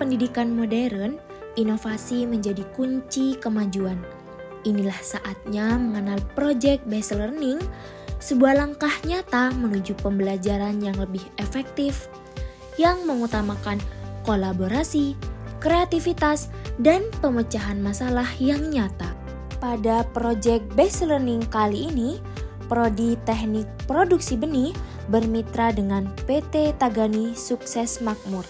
pendidikan modern, inovasi menjadi kunci kemajuan. Inilah saatnya mengenal Project Based Learning, sebuah langkah nyata menuju pembelajaran yang lebih efektif, yang mengutamakan kolaborasi, kreativitas, dan pemecahan masalah yang nyata. Pada Project Based Learning kali ini, Prodi Teknik Produksi Benih bermitra dengan PT Tagani Sukses Makmur.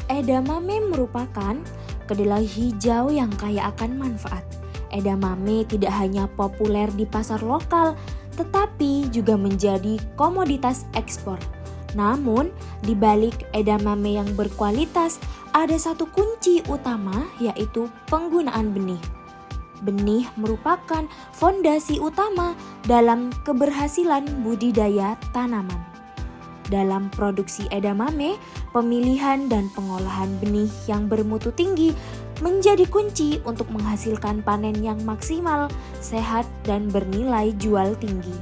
Edamame merupakan kedelai hijau yang kaya akan manfaat. Edamame tidak hanya populer di pasar lokal, tetapi juga menjadi komoditas ekspor. Namun, di balik edamame yang berkualitas, ada satu kunci utama, yaitu penggunaan benih. Benih merupakan fondasi utama dalam keberhasilan budidaya tanaman. Dalam produksi edamame, pemilihan dan pengolahan benih yang bermutu tinggi menjadi kunci untuk menghasilkan panen yang maksimal, sehat, dan bernilai jual tinggi.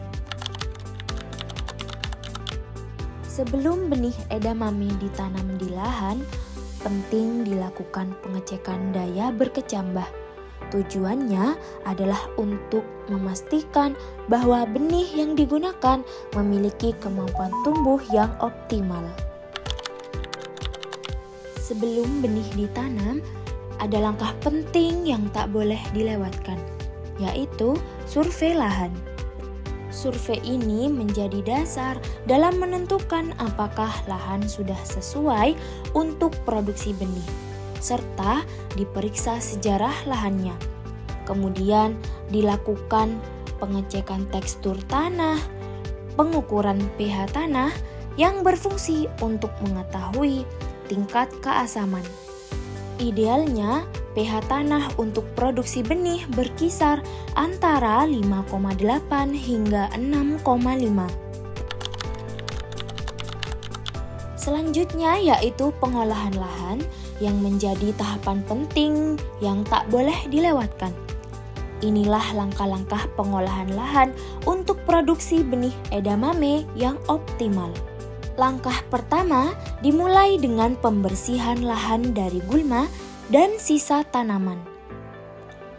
Sebelum benih edamame ditanam di lahan, penting dilakukan pengecekan daya berkecambah. Tujuannya adalah untuk memastikan bahwa benih yang digunakan memiliki kemampuan tumbuh yang optimal. Sebelum benih ditanam, ada langkah penting yang tak boleh dilewatkan, yaitu survei lahan. Survei ini menjadi dasar dalam menentukan apakah lahan sudah sesuai untuk produksi benih, serta diperiksa sejarah lahannya. Kemudian dilakukan pengecekan tekstur tanah, pengukuran pH tanah yang berfungsi untuk mengetahui tingkat keasaman. Idealnya, pH tanah untuk produksi benih berkisar antara 5,8 hingga 6,5. Selanjutnya yaitu pengolahan lahan yang menjadi tahapan penting yang tak boleh dilewatkan. Inilah langkah-langkah pengolahan lahan untuk produksi benih edamame yang optimal. Langkah pertama dimulai dengan pembersihan lahan dari gulma dan sisa tanaman.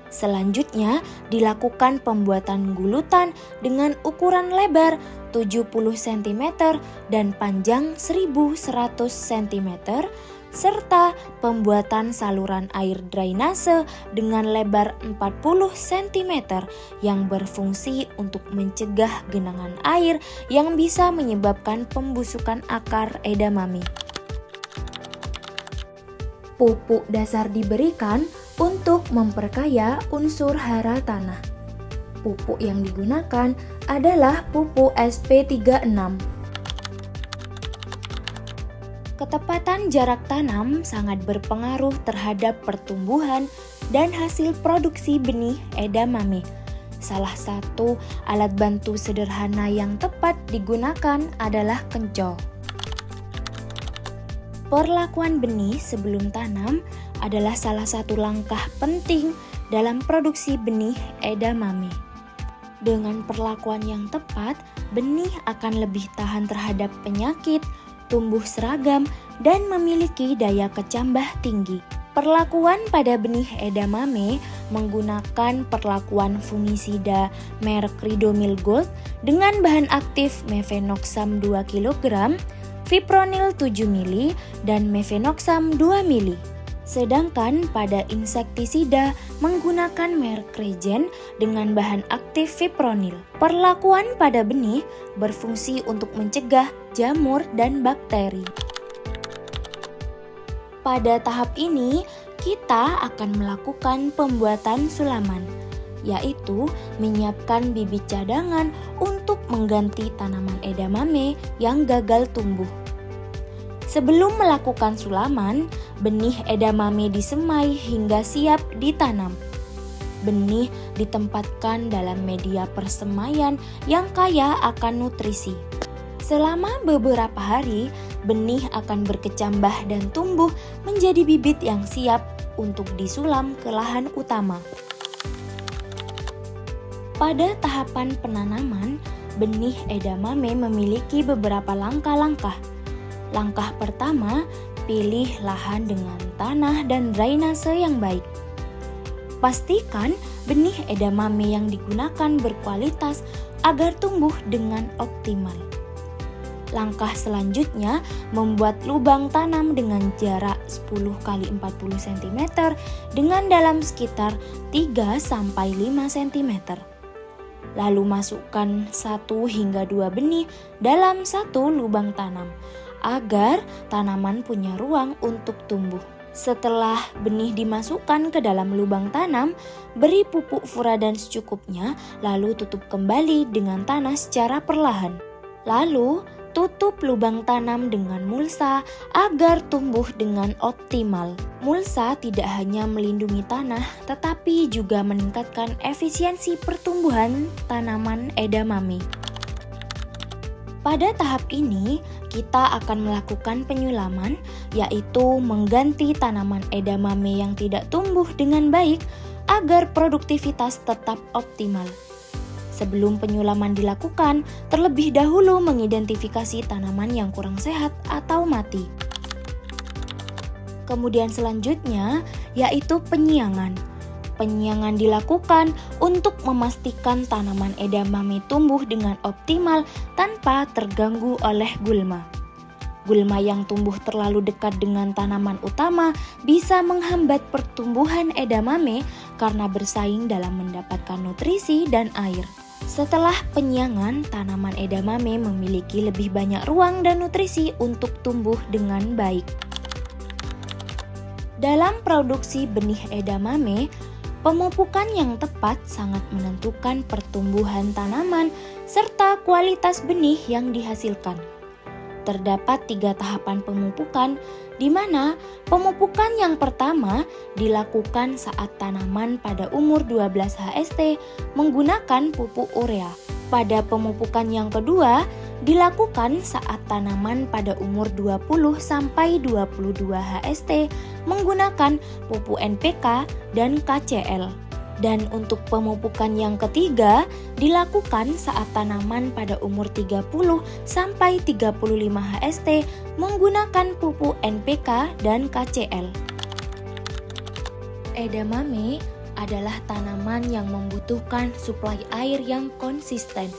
Selanjutnya dilakukan pembuatan gulutan dengan ukuran lebar 70 cm dan panjang 1100 cm, serta pembuatan saluran air drainase dengan lebar 40 cm yang berfungsi untuk mencegah genangan air yang bisa menyebabkan pembusukan akar edamame. Pupuk dasar diberikan untuk memperkaya unsur hara tanah. Pupuk yang digunakan adalah pupuk SP36. Ketepatan jarak tanam sangat berpengaruh terhadap pertumbuhan dan hasil produksi benih edamame. Salah satu alat bantu sederhana yang tepat digunakan adalah kencol. Perlakuan benih sebelum tanam adalah salah satu langkah penting dalam produksi benih edamame. Dengan perlakuan yang tepat, benih akan lebih tahan terhadap penyakit, tumbuh seragam, dan memiliki daya kecambah tinggi. Perlakuan pada benih edamame menggunakan perlakuan fungisida merek Ridomil Gold dengan bahan aktif mefenoxam 2 kg, fipronil 7 ml, dan mefenoxam 2 ml. Sedangkan pada insektisida menggunakan merek Regen dengan bahan aktif fipronil. Perlakuan pada benih berfungsi untuk mencegah jamur dan bakteri. Pada tahap ini, kita akan melakukan pembuatan sulaman, yaitu menyiapkan bibit cadangan untuk mengganti tanaman edamame yang gagal tumbuh. Sebelum melakukan sulaman, benih edamame disemai hingga siap ditanam. Benih ditempatkan dalam media persemaian yang kaya akan nutrisi. Selama beberapa hari, benih akan berkecambah dan tumbuh menjadi bibit yang siap untuk disulam ke lahan utama. Pada tahapan penanaman, benih edamame memiliki beberapa langkah-langkah. Langkah pertama, Pilih lahan dengan tanah dan drainase yang baik. Pastikan benih edamame yang digunakan berkualitas agar tumbuh dengan optimal. Langkah selanjutnya, membuat lubang tanam dengan jarak 10 x 40 cm dengan dalam sekitar 3-5 cm. Lalu masukkan 1 hingga 2 benih dalam satu lubang tanam agar tanaman punya ruang untuk tumbuh. Setelah benih dimasukkan ke dalam lubang tanam, beri pupuk furadan secukupnya, lalu tutup kembali dengan tanah secara perlahan. Lalu, tutup lubang tanam dengan mulsa agar tumbuh dengan optimal. Mulsa tidak hanya melindungi tanah, tetapi juga meningkatkan efisiensi pertumbuhan tanaman edamame. Pada tahap ini, kita akan melakukan penyulaman, yaitu mengganti tanaman edamame yang tidak tumbuh dengan baik agar produktivitas tetap optimal. Sebelum penyulaman dilakukan, terlebih dahulu mengidentifikasi tanaman yang kurang sehat atau mati. Kemudian selanjutnya, yaitu penyiangan. Penyiangan dilakukan untuk memastikan tanaman edamame tumbuh dengan optimal tanpa terganggu oleh gulma. Gulma yang tumbuh terlalu dekat dengan tanaman utama bisa menghambat pertumbuhan edamame karena bersaing dalam mendapatkan nutrisi dan air. Setelah penyiangan, tanaman edamame memiliki lebih banyak ruang dan nutrisi untuk tumbuh dengan baik. Dalam produksi benih edamame, pemupukan yang tepat sangat menentukan pertumbuhan tanaman serta kualitas benih yang dihasilkan. Terdapat 3 tahapan pemupukan, di mana pemupukan yang pertama dilakukan saat tanaman pada umur 12 HST menggunakan pupuk urea. Pada pemupukan yang kedua dilakukan saat tanaman pada umur 20-22 HST menggunakan pupuk NPK dan KCl. Dan untuk pemupukan yang ketiga dilakukan saat tanaman pada umur 30-35 HST menggunakan pupuk NPK dan KCl. Edamame adalah tanaman yang membutuhkan suplai air yang konsisten,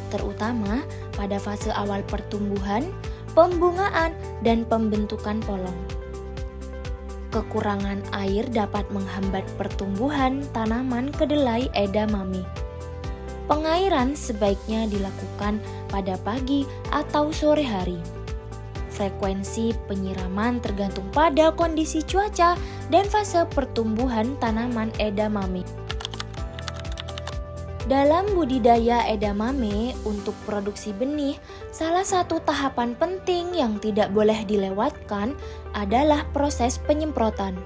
terutama pada fase awal pertumbuhan, pembungaan, dan pembentukan polong. Kekurangan air dapat menghambat pertumbuhan tanaman kedelai edamame. Pengairan sebaiknya dilakukan pada pagi atau sore hari. Frekuensi penyiraman tergantung pada kondisi cuaca dan fase pertumbuhan tanaman edamame. Dalam budidaya edamame untuk produksi benih, salah satu tahapan penting yang tidak boleh dilewatkan adalah proses penyemprotan.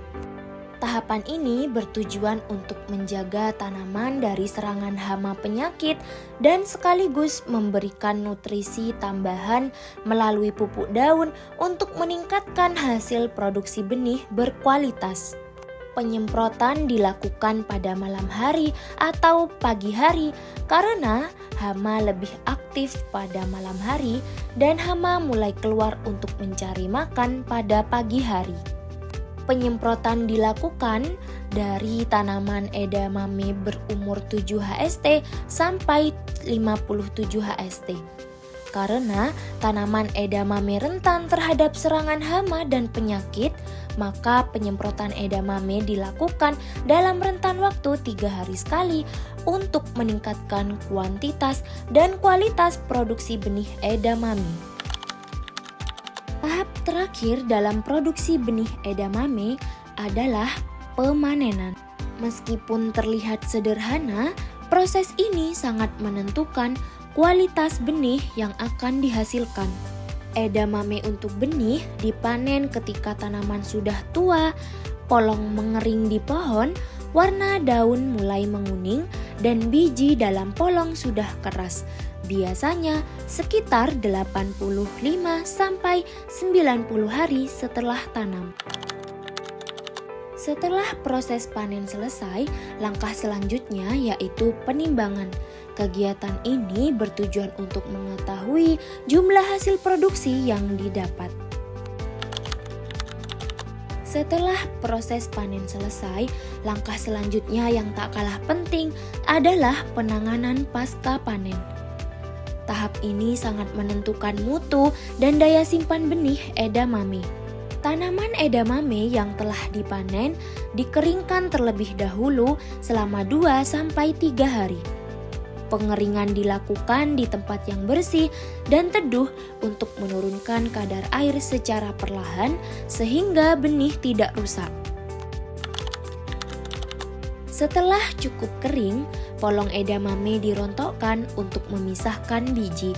Tahapan ini bertujuan untuk menjaga tanaman dari serangan hama penyakit dan sekaligus memberikan nutrisi tambahan melalui pupuk daun untuk meningkatkan hasil produksi benih berkualitas. Penyemprotan dilakukan pada malam hari atau pagi hari karena hama lebih aktif pada malam hari dan hama mulai keluar untuk mencari makan pada pagi hari. Penyemprotan dilakukan dari tanaman edamame berumur 7 HST sampai 57 HST. Karena tanaman edamame rentan terhadap serangan hama dan penyakit, maka penyemprotan edamame dilakukan dalam rentan waktu 3 hari sekali untuk meningkatkan kuantitas dan kualitas produksi benih edamame. Tahap terakhir dalam produksi benih edamame adalah pemanenan. Meskipun terlihat sederhana, proses ini sangat menentukan kualitas benih yang akan dihasilkan. Edamame untuk benih dipanen ketika tanaman sudah tua, polong mengering di pohon, warna daun mulai menguning, dan biji dalam polong sudah keras. Biasanya sekitar 85-90 hari setelah tanam. Setelah proses panen selesai, langkah selanjutnya yaitu penimbangan. Kegiatan ini bertujuan untuk mengetahui jumlah hasil produksi yang didapat. Setelah proses panen selesai, langkah selanjutnya yang tak kalah penting adalah penanganan pasca panen. Tahap ini sangat menentukan mutu dan daya simpan benih edamame. Tanaman edamame yang telah dipanen dikeringkan terlebih dahulu selama 2-3 hari. Pengeringan dilakukan di tempat yang bersih dan teduh untuk menurunkan kadar air secara perlahan sehingga benih tidak rusak. Setelah cukup kering, polong edamame dirontokkan untuk memisahkan biji.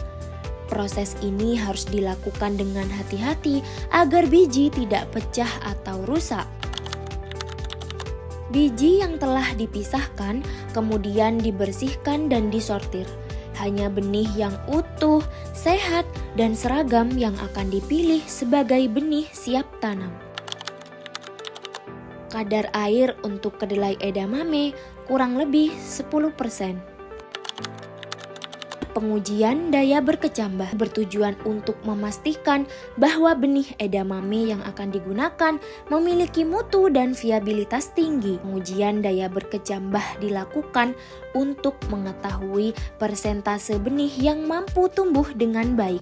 Proses ini harus dilakukan dengan hati-hati agar biji tidak pecah atau rusak. Biji yang telah dipisahkan kemudian dibersihkan dan disortir. Hanya benih yang utuh, sehat, dan seragam yang akan dipilih sebagai benih siap tanam. Kadar air untuk kedelai edamame kurang lebih 10%. Pengujian daya berkecambah bertujuan untuk memastikan bahwa benih edamame yang akan digunakan memiliki mutu dan viabilitas tinggi. Pengujian daya berkecambah dilakukan untuk mengetahui persentase benih yang mampu tumbuh dengan baik.